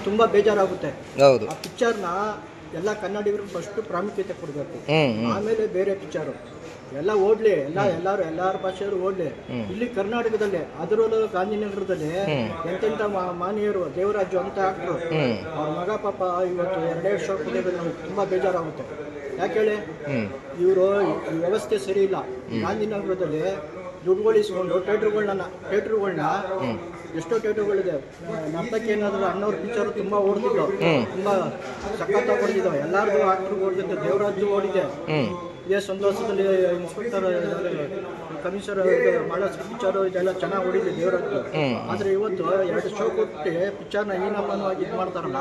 ತುಂಬ ಬೇಜಾರಾಗುತ್ತೆ. ಹೌದು. ಆ ಪಿಕ್ಚರ್ನ ಎಲ್ಲ ಕನ್ನಡಿಗರು ಫಸ್ಟ್ ಪ್ರಾಮುಖ್ಯತೆ ಕೊಡಬೇಕು. ಆಮೇಲೆ ಬೇರೆ ಪಿಕ್ಚರು ಎಲ್ಲ ಓಡ್ಲಿ, ಎಲ್ಲಾರ ಭಾಷೆಯವರು ಓಡ್ಲಿ. ಇಲ್ಲಿ ಕರ್ನಾಟಕದಲ್ಲಿ ಅದರಲ್ಲೂ ಗಾಂಧಿನಗರದಲ್ಲಿ ಎಂತೆಂಥ ಮಾನೀಯರು ದೇವರಾಜು ಅಂತ ಆಕ್ಟ್ರು, ಅವ್ರ ಮಗ ಪಾಪ ಇವತ್ತು 2 ಶೋ ಕೊಡೋದು ನಮ್ಗೆ ತುಂಬ ಬೇಜಾರಾಗುತ್ತೆ. ಯಾಕೆ ಹೇಳಿ, ಇವರು ಈ ವ್ಯವಸ್ಥೆ ಸರಿ ಇಲ್ಲ. ಗಾಂಧಿನಗರದಲ್ಲಿ ದುಡ್ಡುಗಳಿಸ್ಕೊಂಡು ಥಿಯೇಟ್ರುಗಳನ್ನ ಎಷ್ಟೋ ಥಿಯೇಟ್ರುಗಳಿದೆ. ನಮ್ಮಕ್ಕೆ ಏನಾದರೂ ಅಣ್ಣವ್ರ ಪಿಕ್ಚರು ತುಂಬ ಓಡ್ತಿದ್ದವು, ತುಂಬ ಸಖತ್ತಾಗಿ ಓಡಿದ್ದಾವೆ. ಎಲ್ಲರಿಗೂ ಆಕ್ಟ್ರು ಓಡಿದ್ದು, ದೇವರಾಜು ಓಡಿದೆ. ಇದೇ ಸಂತೋಷದಲ್ಲಿ ಇನ್ಸ್ಪೆಕ್ಟರ್ ಕಮಿಷನರ್ ಮಾಡೋ ಪಿಕ್ಚರು ಇದೆಲ್ಲ ಚೆನ್ನಾಗಿ ಓಡಿದೆ ದೇವರಾಜು. ಆದರೆ ಇವತ್ತು 2 ಶೋ ಕೊಟ್ಟು ಪಿಕ್ಚರ್ನ ಈನಮ್ಮನವಾಗಿ ಇದು ಮಾಡ್ತಾರಲ್ಲ,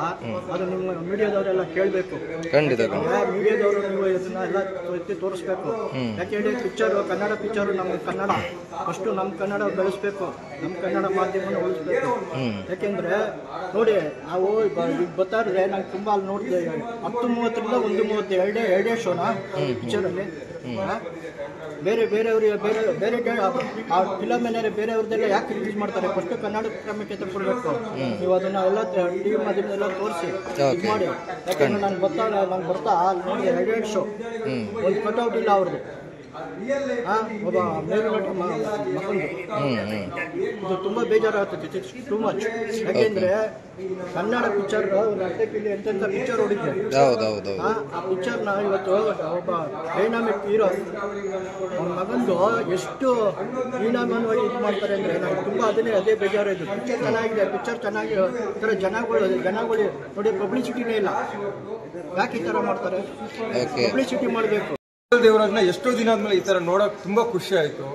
ಅದು ನಿಮ್ಮ ಮೀಡಿಯಾದವರೆಲ್ಲ ಕೇಳಬೇಕು. ಮೀಡಿಯಾದವರು ನೀವು ಇದನ್ನ ಎಲ್ಲ ಎತ್ತಿ ತೋರಿಸ್ಬೇಕು. ಯಾಕೆ ಹೇಳಿ, ಪಿಕ್ಚರು ಕನ್ನಡ ಪಿಕ್ಚರು ನಮ್ಮ ಕನ್ನಡ ಫಸ್ಟು, ನಮ್ಮ ಕನ್ನಡ ಬೆಳೆಸ್ಬೇಕು, ನಮ್ಮ ಕನ್ನಡ ಮಾಧ್ಯಮನ ಉಳಿಸ್ಬೇಕು. ಯಾಕೆಂದರೆ ನೋಡಿ, ನಾವು ಈಗ ಬರ್ತಾ ಇದ್ರೆ ನಂಗೆ ತುಂಬ ಅಲ್ಲಿ ನೋಡಿದೆ 10:30ರಿಂದ 1:30 ಎರಡೇ ಶೋನ ಪಿಕ್ಚರಲ್ಲಿ. ಬೇರೆಯವ್ರಿಗೆ ಬೇರೆ ಆ ಫಿಲಮ್ ಏನಾದ್ರೆ ಬೇರೆಯವ್ರದ್ದೆಲ್ಲ ಯಾಕೆ ರಿಲೀಸ್ ಮಾಡ್ತಾರೆ? ಫಸ್ಟ್ ಕನ್ನಡ ಪ್ರಾಮುಖ್ಯತೆ ಕೊಡಬೇಕು. ನೀವು ಅದನ್ನ ಎಲ್ಲ ಟಿವಿ ಮಾಧ್ಯಮದೆಲ್ಲ ತೋರಿಸಿ ಇದು ಮಾಡಿ. ಯಾಕಂದ್ರೆ ನಂಗೆ ಬರ್ತಾ ಅಲ್ಲಿ ನೋಡಿ 2 ಶೋ, ಒಂದು ಕಟ್ಔಟ್ ಇಲ್ಲ ಅವ್ರದ್ದು, ಒಬ್ಬ ಮೇಲ್ನಟ ಮಕ್ಕಂದು. ಇದು ತುಂಬ ಬೇಜಾರಾಗ್ತದೆ, ಟೂ ಮಚ್. ಯಾಕೆಂದ್ರೆ ಕನ್ನಡ ಪಿಕ್ಚರ್ ಒಂದು ಅರ್ಧಕ್ಕಿಲ್ಲಿ ಎಂತೆಂಥ ಪಿಕ್ಚರ್ ಹೊಡಿದೆ. ಆ ಪಿಕ್ಚರ್ನ ಇವತ್ತು ಒಬ್ಬ ಡೈನಾಮಿಕ್ ಹೀರೋ ಅವ್ನ ಮಗಂದು ಎಷ್ಟು ಹೀನಾಮನವಾಗಿ ಇದು ಮಾಡ್ತಾರೆ ಅಂದರೆ ನನಗೆ ತುಂಬ ಅದೇ ಬೇಜಾರು ಇದು. ಪಿಕ್ಚರ್ ಚೆನ್ನಾಗಿದೆ, ಪಿಕ್ಚರ್ ಚೆನ್ನಾಗಿ ಈ ಥರ ಜನಗಳು ನೋಡಿ, ಪಬ್ಲಿಸಿಟಿನೇ ಇಲ್ಲ. ಯಾಕೆ ಈ ಥರ ಮಾಡ್ತಾರೆ? ಪಬ್ಲಿಸಿಟಿ ಮಾಡಬೇಕು. ದೇವರಾಜ್ನ ಎಷ್ಟೋ ದಿನ ಆದ್ಮೇಲೆ ಈ ತರ ನೋಡಕ್ ತುಂಬಾ ಖುಷಿ ಆಯ್ತು.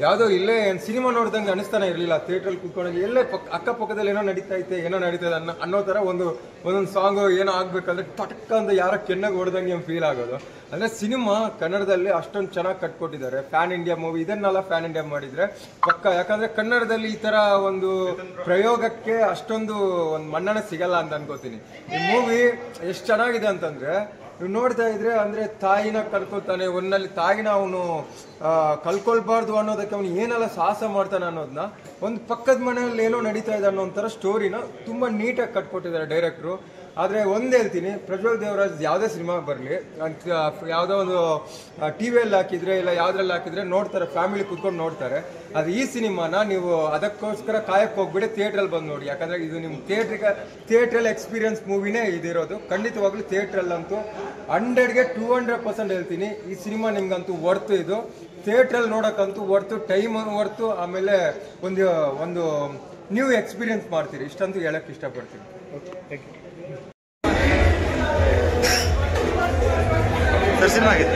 ಯಾವುದೋ ಇಲ್ಲೇ ಸಿನಿಮಾ ನೋಡ್ದಂಗೆ ಅನಿಸ್ತಾನೆ ಇರಲಿಲ್ಲ. ಥಿಯೇಟ್ರಲ್ಲಿ ಕೂತ್ಕೊಂಡಾಗ ಎಲ್ಲೇ ಅಕ್ಕಪಕ್ಕದಲ್ಲಿ ಏನೋ ನಡೀತಾ ಇದೆ ಅನ್ನೋ ತರ ಒಂದೊಂದು ಸಾಂಗು ಏನೋ ಆಗ್ಬೇಕಂದ್ರೆ ಟಟಕ್ಕ ಅಂತ ಯಾರ ಕೆನ್ನಾಗ ಹೊಡೆದಂಗೆ ಫೀಲ್ ಆಗೋದು. ಅಂದ್ರೆ ಸಿನಿಮಾ ಕನ್ನಡದಲ್ಲಿ ಅಷ್ಟೊಂದು ಚೆನ್ನಾಗಿ ಕಟ್ಕೊಟ್ಟಿದ್ದಾರೆ. ಪ್ಯಾನ್ ಇಂಡಿಯಾ ಮೂವಿ ಇದನ್ನೆಲ್ಲ ಪ್ಯಾನ್ ಇಂಡಿಯಾ ಮಾಡಿದ್ರೆ ಪಕ್ಕ. ಯಾಕಂದ್ರೆ ಕನ್ನಡದಲ್ಲಿ ಈ ತರ ಒಂದು ಪ್ರಯೋಗಕ್ಕೆ ಅಷ್ಟೊಂದು ಒಂದು ಮನ್ನಣೆ ಸಿಗಲ್ಲ ಅಂತ ಅನ್ಕೋತೀನಿ. ಈ ಮೂವಿ ಎಷ್ಟು ಚೆನ್ನಾಗಿದೆ ಅಂತಂದ್ರೆ, ನೀವು ನೋಡ್ತಾ ಇದ್ರೆ ಅಂದ್ರೆ ತಾಯಿನ ಕಲ್ಕೊಳ್ತಾನೆ, ಒಂದಲ್ಲಿ ತಾಯಿನ ಅವನು ಕಲ್ಕೊಳ್ಬಾರ್ದು ಅನ್ನೋದಕ್ಕೆ ಅವನು ಏನೆಲ್ಲ ಸಾಹಸ ಮಾಡ್ತಾನೆ ಅನ್ನೋದನ್ನ, ಒಂದು ಪಕ್ಕದ ಮನೆಯಲ್ಲಿ ಏನೋ ನಡೀತಾ ಇದೆ ಅನ್ನೋ ಒಂಥರ ಸ್ಟೋರಿನ ತುಂಬಾ ನೀಟಾಗಿ ಕಟ್ಕೊಟ್ಟಿದ್ದಾರೆ ಡೈರೆಕ್ಟ್ರು. ಆದರೆ ಒಂದು ಹೇಳ್ತೀನಿ, ಪ್ರಜ್ವಲ್ ದೇವರಾಜ್ ಯಾವುದೇ ಸಿನಿಮಾ ಬರಲಿ, ಯಾವುದೋ ಒಂದು ಟಿವಿಯಲ್ಲಿ ಹಾಕಿದ್ರೆ ಇಲ್ಲ ಯಾವುದ್ರಲ್ಲಿ ಹಾಕಿದ್ರೆ ನೋಡ್ತಾರೆ, ಫ್ಯಾಮಿಲಿ ಕುತ್ಕೊಂಡು ನೋಡ್ತಾರೆ. ಅದು ಈ ಸಿನಿಮಾನ ನೀವು ಅದಕ್ಕೋಸ್ಕರ ಕಾಯಕ್ಕೆ ಹೋಗ್ಬಿಡಿ, ಥಿಯೇಟ್ರಲ್ಲಿ ಬಂದು ನೋಡಿ. ಯಾಕಂದರೆ ಇದು ನಿಮ್ಮ ಥಿಯೇಟ್ರಲ್ಲಿ ಎಕ್ಸ್ಪೀರಿಯನ್ಸ್ ಮೂವಿನೇ ಇದಿರೋದು. ಖಂಡಿತವಾಗ್ಲೂ ಥಿಯೇಟ್ರಲ್ಲಂತೂ 100ಗೆ 200% ಹೇಳ್ತೀನಿ, ಈ ಸಿನಿಮಾ ನಿಮ್ಗಂತೂ ವರ್ತು. ಇದು ಥಿಯೇಟ್ರಲ್ಲಿ ನೋಡೋಕ್ಕಂತೂ ವರ್ತು, ಟೈಮ್ ವರ್ತು, ಆಮೇಲೆ ಒಂದು ನ್ಯೂ ಎಕ್ಸ್ಪೀರಿಯನ್ಸ್ ಮಾಡ್ತೀರಿ. ಇಷ್ಟಂತೂ ಹೇಳಕ್ಕೆ ಇಷ್ಟಪಡ್ತೀನಿ. ಸಿನಿಮಾ ಆಗಿದೆ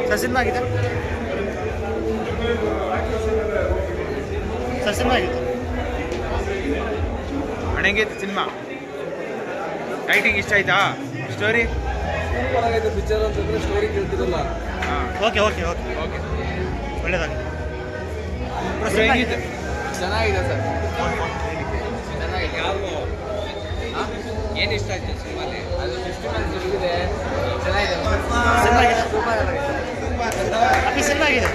ಸರ್, ಸಿನಿಮಾ ಆಗಿದೆ ಸರ್, ಸಿನಿಮಾ ಆಗಿತ್ತು. ಹಣೆಗೈತೆ ಸಿನಿಮಾ. ರೈಟಿಂಗ್ ಇಷ್ಟ ಆಯ್ತಾ? ಸ್ಟೋರಿ ಪಿಕ್ಚರ್ ಅಂತಂದ್ರೆ ಸ್ಟೋರಿ ಕೇಳ್ತಿರಲ್ಲ. ಓಕೆ ಓಕೆ ಓಕೆ ಓಕೆ ಒಳ್ಳೇದಾಗಿದೆ. ಚೆನ್ನಾಗಿದೆ ಸರ್, ಚೆನ್ನಾಗಿದೆ. ಏನು ಇಷ್ಟ ಆಯ್ತು ಸಿನಿಮಾಲಿ? ಅದು 50 ಮಂದಿ ಇದೆ, ಚೆನ್ನಾಗಿದೆ. ಸಿನಿಮಾ ಆಗಿದೆ, ಸಿನಿಮಾ ಆಗಿದೆ.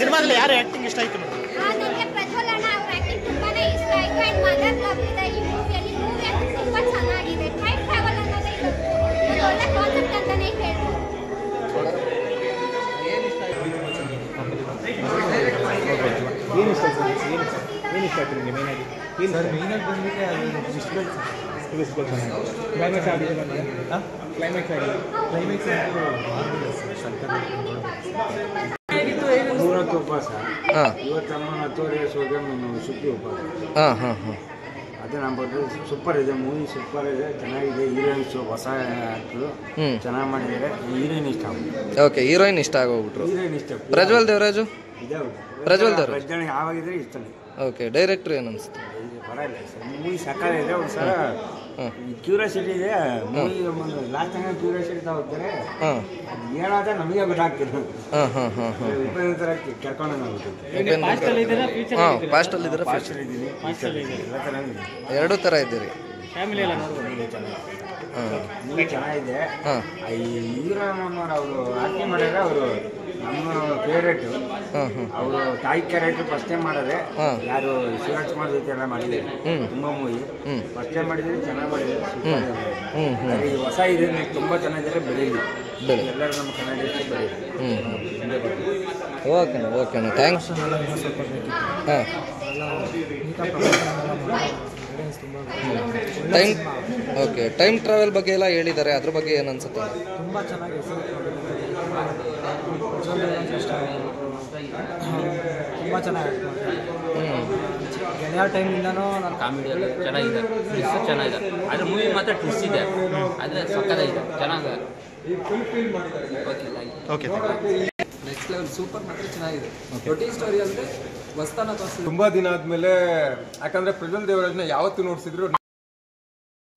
ಸಿನಿಮಾದಲ್ಲಿ ಯಾರು ಆಕ್ಟಿಂಗ್ ಇಷ್ಟ ಆಯ್ತು? ನನಗೆ ಪ್ರಜ್ವಲ್ ಅಣ್ಣ ಅವ್ರ ಆಕ್ಟಿಂಗ್ ತುಂಬಾನೇ ಇಷ್ಟ ಆಯ್ತು. ಅಂಡ್ ಮದರ್ ಲವ್ ಇದೆ ಈ ಮೂವಿಯಲ್ಲಿ. ಮೂವಿ ಅಂತೂ ತುಂಬಾ ಚೆನ್ನಾಗಿದೆ. ಟೈಮ್ ಟ್ರಾವೆಲ್ ಅನ್ನೋದೇ ಇದು ಒಂದು ಒಳ್ಳೆ ಕಾನ್ಸೆಪ್ಟ್ ಅಂತಾನೆ ಹೇಳ್ಬೋದು. ಏನು ಇಷ್ಟ ಆಯ್ತು ನಿಮಗೆ ಮೇನಾಗಿ? ಸರ್ ಮೇನಾಗಿ ಬಂದ್ಬಿಟ್ಟೆ ಅದು ಕ್ಲೈಮ್ಯಾಕ್ಸ್ ಆಗಿದೆ. ಕ್ಲೈಮ್ಯಾಕ್ಸ್ ಆಗಿದೆ. ಕ್ಲೈಮ್ಯಾಕ್ಸ್ ಉಪವಾಸ ಇವತ್ತು ಅಮ್ಮನ ತೋರಿಸೋದು ಸುಗ್ಗಿ ಉಪವಾಸ. ಅದು ನಮ್ಮ ಬಗ್ಗೆ ಸೂಪರ್ ಇದೆ, ಮೂವಿ ಸೂಪರ್ ಇದೆ, ಚೆನ್ನಾಗಿದೆ. ಹೀರೋಯಿನ್ಸ್ ಹೊಸ ಆಕ್ಟ್ರು ಚೆನ್ನಾಗಿ ಮಾಡಿದ್ದಾರೆ. ಹೀರೋಯಿನ್ ಇಷ್ಟ ಆಗುತ್ತೆ. ಓಕೆ, ಹೀರೋಯಿನ್ ಇಷ್ಟ ಆಗೋಗ್ಬಿಟ್ರು. ಹೀರೋಯಿನ್ ಇಷ್ಟ. ಪ್ರಜ್ವಲ್ ದೇವರಾಜು ಪ್ರಜ್ವಲ್ ದೇವರಾಜ್ ಯಾವಾಗಿದ್ರೆ ಇಷ್ಟನೇ. ಓಕೆ, ಡೈರೆಕ್ಟ್ರು ಏನು ಅನಿಸ್ತು? ಪರವಾಗಿಲ್ಲ ಸರ್, ಮೂವಿ ಸಕಾಲಿದೆ. ಒಂದು ಸಲ ಕ್ಯೂರಿಯಾಸಿಟಿ ಇದೆ ಮೂವಿ. ಒಂದು ಲಾಸ್ಟ್ ಟೈಮ್ ಕ್ಯೂರಿಯಾಸಿಟಿ ಹೋಗ್ತಾರೆ, ಏನಾದ್ರೆ ನಮಗೆ ಗೊತ್ತಾಗ್ತಿಲ್ಲ. ಉಪೇಂದ್ರ ಎರಡೂ ಥರ ಇದ್ದೀರಿ. ಫ್ಯಾಮಿಲಿ ಎಲ್ಲ ನೋಡ್ಬೋದು. ಮೂವಿ ಚೆನ್ನಾಗಿದೆ. ಹಾಂ ಹೀರೋನವರು ಅವರು ಆಕ್ಟಿಂಗ್ ಮಾಡಿದ್ರೆ ಅವರು ನಮ್ಮ ಫೇವ್ರೇಟು. ಹಾಂ ಹಾಂ ಅವರು ತಾಯಿ ಕ್ಯಾರೆಕ್ಟರ್ ಫಸ್ಟ್ ಟೈಮ್ ಮಾಡಿದ್ರೆ ಹಾಂ. ಯಾರು ಶಿವರಾಜ್ಕುಮಾರ್ ಜೊತೆ ಎಲ್ಲ ಮಾಡಿದ್ದಾರೆ. ತುಂಬ ಮೂವಿ ಫಸ್ಟ್ ಟೈಮ್ ಮಾಡಿದ್ರೆ ಚೆನ್ನಾಗಿ ಮಾಡಿದ್ದಾರೆ. ಸೂಪರ್ ಆದರೆ ಈ ಹೊಸ ಇದನ್ನ ತುಂಬ ಚೆನ್ನಾಗಿದ್ರೆ ಬೆಳೀಲಿ, ಎಲ್ಲರೂ ನಮ್ಮ ಕನ್ನಡ ಬೆಳೀಲಿ. ಓಕೆಣ್ಣ ಓಕೆಣ್ಣ ಥ್ಯಾಂಕ್ಸ್. ಹಾಂ ಟೈಮ್ ಓಕೆ ಟೈಮ್ ಟ್ರಾವೆಲ್ ಬಗ್ಗೆ ಎಲ್ಲ ಹೇಳಿದ್ದಾರೆ, ಅದ್ರ ಬಗ್ಗೆ ಏನು ಅನ್ಸುತ್ತೆ? ತುಂಬ ಚೆನ್ನಾಗಿದೆ ಸರ್. ತುಂಬ ಚೆನ್ನಾಗಿ ಗೆಳೆಯ ಟೈಮಿಂದನೂ ನಾನು ಕಾಮಿಡಿ ಎಲ್ಲ ಚೆನ್ನಾಗಿದೆ, ಟ್ವಿಸ್ಟ್ ಚೆನ್ನಾಗಿದೆ. ಆದರೆ ಮೂವಿ ಮಾತ್ರ ಟ್ವಿಸ್ಟ್ ಇದೆ, ಆದರೆ ಸಕ್ಕತ್ತಾಗಿದೆ, ಚೆನ್ನಾಗಿದೆ. ಓಕೆ ನೆಕ್ಸ್ಟ್ ಲೆವೆಲ್ ಸೂಪರ್ ಮಾತ್ರ ಚೆನ್ನಾಗಿದೆ. ರೊಟೀನ್ ಸ್ಟೋರಿ ಅಂದರೆ ವಸ್ತಾನ ತೋರಿಸಿದ್ರು. ತುಂಬಾ ದಿನ ಆದ್ಮೇಲೆ, ಯಾಕಂದ್ರೆ ಪ್ರಜ್ವಲ್ ದೇವರಾಜ್ನ ಯಾವತ್ತು ನೋಡ್ಸಿದ್ರು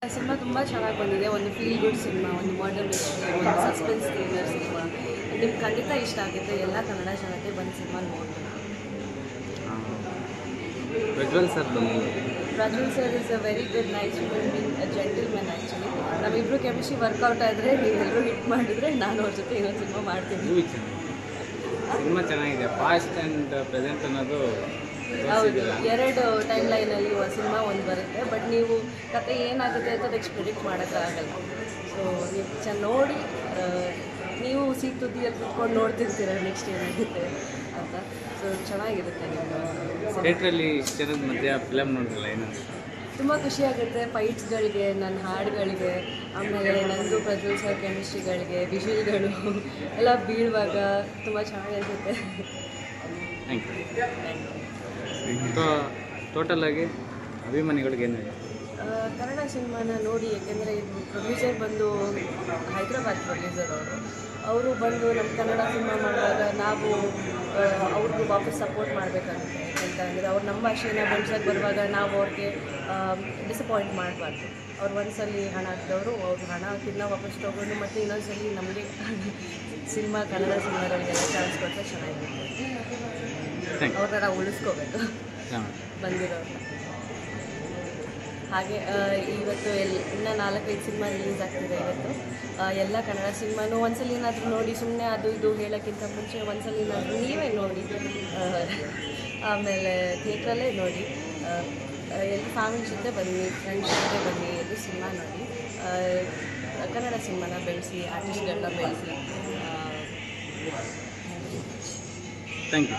ಸಿನಿಮಾ ತುಂಬ ಚೆನ್ನಾಗಿ ಬಂದಿದೆ. ಒಂದು ಫೀಲ್ ಗುಡ್ ಸಿನಿಮಾ, ಒಂದು ಮರ್ಡರ್ ಮಿಸ್ಟ್ರಿ, ಒಂದು ಸಸ್ಪೆನ್ಸ್ ಥ್ರಿಲ್ಲರ್ ಸಿನಿಮಾ. ನಿಮ್ಗೆ ಖಂಡಿತ ಇಷ್ಟ ಆಗುತ್ತೆ. ಎಲ್ಲ ಕನ್ನಡ ಜನತೆ ಬಂದು ಸಿನಿಮಾ ನೋಡ್ತಾರೆ. Prajwal sir Prajwal sir is a very good nice human being, a gentleman actually. ನಮ್ಮಿಬ್ರು ಕೆಮಿಸ್ಟ್ರಿ ವರ್ಕೌಟ್ ಆದರೆ ನೀವೆಲ್ಲರೂ ಹಿಟ್ ಮಾಡಿದ್ರೆ ನಾನು ಅವ್ರ ಜೊತೆ ಇನ್ನೊಂದು ಸಿನಿಮಾ ಮಾಡ್ತೀನಿ. ಸಿನಿಮಾ ಚೆನ್ನಾಗಿದೆ. ಪಾಸ್ಟ್ ಆ್ಯಂಡ್ ಪ್ರೆಸೆಂಟ್ ಅನ್ನೋದು ಹೌದು, 2 ಟೈಮ್ ಲೈನಲ್ಲಿ ಸಿನಿಮಾ ಒಂದು ಬರುತ್ತೆ. ಬಟ್ ನೀವು ಕತೆ ಏನಾಗುತ್ತೆ ಅಂತ ನೆಕ್ಸ್ಟ್ ಪ್ರಿಡಿಕ್ಟ್ ಮಾಡೋಕ್ಕಾಗಲ್ಲ. ಸೊ ನೀವು ನೋಡಿ ನೀವು ಸೀಟ್ ತುದಿಯಲ್ಲಿ ಕುತ್ಕೊಂಡು ನೋಡ್ತಿರ್ತೀರ ನೆಕ್ಸ್ಟ್ ಏನಾಗುತ್ತೆ ಅಂತ. ಸೊ ಚೆನ್ನಾಗಿರುತ್ತೆ. ನಿಮ್ಮ ಥಿಯೇಟ್ರಲ್ಲಿ ಇಷ್ಟು ಜನದ ಮಧ್ಯೆ ಫಿಲಮ್ ನೋಡಿರಲ್ಲ, ಏನಂತ ತುಂಬ ಖುಷಿಯಾಗುತ್ತೆ. ಫೈಟ್ಸ್ಗಳಿಗೆ, ನನ್ನ ಹಾಡುಗಳಿಗೆ, ಆಮೇಲೆ ನಂದು ಪ್ರಜ್ವಲ್ ಸರ್ ಕೆಮಿಸ್ಟ್ರಿಗಳಿಗೆ, ವಿಷುವಲ್ಗಳು ಎಲ್ಲ ಬೀಳುವಾಗ ತುಂಬ ಚೆನ್ನಾಗಿರುತ್ತೆ. Thank you. ಟೋಟಲ್ ಆಗಿ ಅಭಿಮಾನಿಗಳಿಗೆ ಏನು ಹೇಳಿ? ಕನ್ನಡ ಸಿನಿಮಾನ ನೋಡಿ, ಏಕೆಂದರೆ ಇದು ಪ್ರೊಡ್ಯೂಸರ್ ಬಂದು ಹೈದರಾಬಾದ್ ಪ್ರೊಡ್ಯೂಸರ್ ಅವರು ಬಂದು ನಮ್ಮ ಕನ್ನಡ ಸಿನಿಮಾ ಮಾಡುವಾಗ ನಾವು ಅವ್ರಿಗೂ ವಾಪಸ್ ಸಪೋರ್ಟ್ ಮಾಡಬೇಕಾಗುತ್ತೆ. ಯಾಕಂತಂದರೆ ಅವ್ರು ನಮ್ಮ ಭಾಷೆನ ಬೆಳ್ಸೋಕ್ಕೆ ಬರುವಾಗ ನಾವು ಅವ್ರಿಗೆ ಡಿಸಪಾಯಿಂಟ್ ಮಾಡಬಾರ್ದು. ಅವ್ರು ಒಂದ್ಸಲಿ ಹಣ ಹಾಕಿದವರು ಅವ್ರು ಹಣ ಹಾಕಿದ್ನ ವಾಪಸ್ ತೊಗೊಂಡು ಮತ್ತು ಇನ್ನೊಂದ್ಸಲಿ ನಮಗೆ ಸಿನಿಮಾ ಕನ್ನಡ ಸಿನಿಮಾಗಳಿಗೆಲ್ಲ ಚಾನ್ಸ್ ಕೊಟ್ಟರೆ ಚೆನ್ನಾಗಿರುತ್ತೆ. ಅವ್ರನ್ನ ನಾವು ಉಳಿಸ್ಕೋಬೇಕು ಬಂದಿರೋರು. ಹಾಗೆ ಇವತ್ತು ಇನ್ನೂ 4-5 ಸಿನಿಮಾ ರಿಲೀಸ್ ಆಗ್ತಿದೆ ಇವತ್ತು. ಎಲ್ಲ ಕನ್ನಡ ಸಿನಿಮಾನು ಒಂದ್ಸಲ ಏನಾದರೂ ನೋಡಿ, ಸುಮ್ಮನೆ ಅದು ಇದು ಹೇಳೋಕ್ಕಿಂತ ಮುಂಚೆ ಒಂದ್ಸಲ ಏನಾದರೂ ನೀವೇ ನೋಡಿ, ಆಮೇಲೆ ಥಿಯೇಟ್ರಲ್ಲೇ ನೋಡಿ. ಎಲ್ಲಿ ಫ್ಯಾಮಿಲಿ ಜೊತೆ ಬನ್ನಿ, ಫ್ರೆಂಡ್ಸ್ ಜೊತೆ ಬನ್ನಿ, ಎಲ್ಲಿ ಸಿನಿಮಾ ನೋಡಿ. ಕನ್ನಡ ಸಿನಿಮಾನ ಬೆಳೆಸಿ, ಆರ್ಟಿಸ್ಟ್ಗಳನ್ನ ಬೆಳೆಸಿ. Thank you.